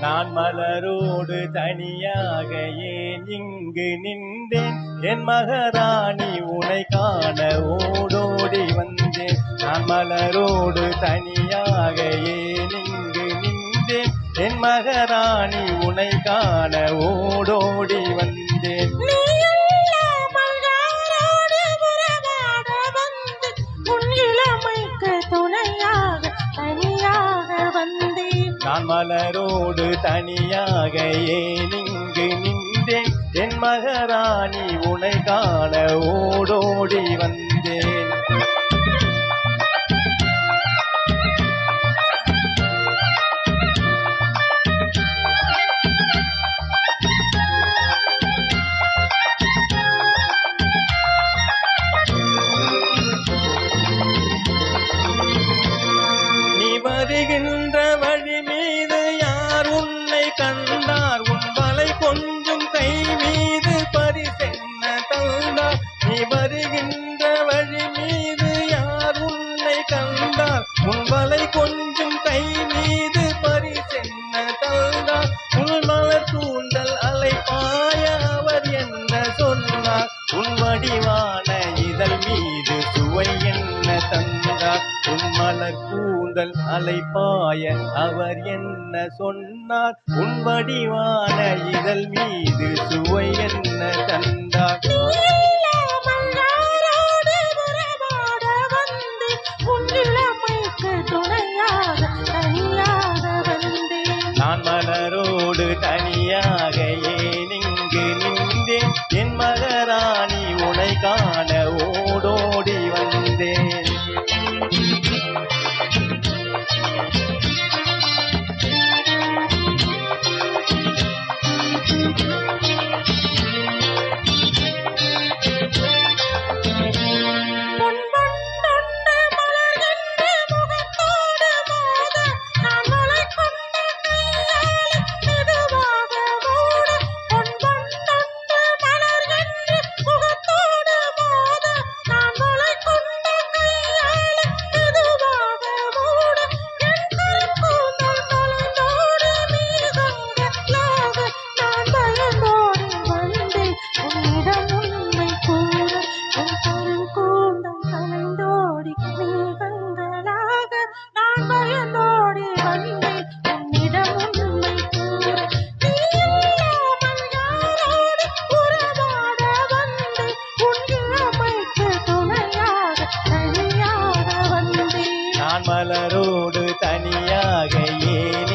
நான் மலரோடு தனியாக ஏன் இங்கு நின்றேன் என் மகாராணி உனை காண ஓடோடி வந்தேன் நான் மலரோடு தனியாக ஏன் இங்கு நின்றேன் என் மகாராணி உனை காண ஓடோடி வந்தேன் நான் மலரோடு தனியாக ஏன் இங்கு நின்றேன் என் மகாராணி உனை காண ஓடோடி வந்தேன் நீ வருகின்ற வழி மீது யார் உன்னை கண்டார் உன் வலை கொஞ்சம் கை மீது பரிசென்ன தந்தார் நீ வருகின்ற வழி மீது யார் உன்னை கண்டார் உன் வலை கொஞ்சம் கை மீது பரிசென்ன தந்தார் உன் மலர் கூந்தல் அலைப்பாய அவர் என்ன சொன்னார் உன் வடிவான இதழ் மீது சுவை என்ன தந்தார் உன் மலர் கூந்தல் அலைப்பாய அவர் என்ன சொன்னார் உன் வடிவான இதழ் மீது சுவை என்ன தந்தார் நான் மலரோடு தனியாக ஏன் இங்கு நின்றேன் என் மகாராணி உனை காண ஓடோடி வந்தேன் நான் மலரோடு தனியாக ஏன்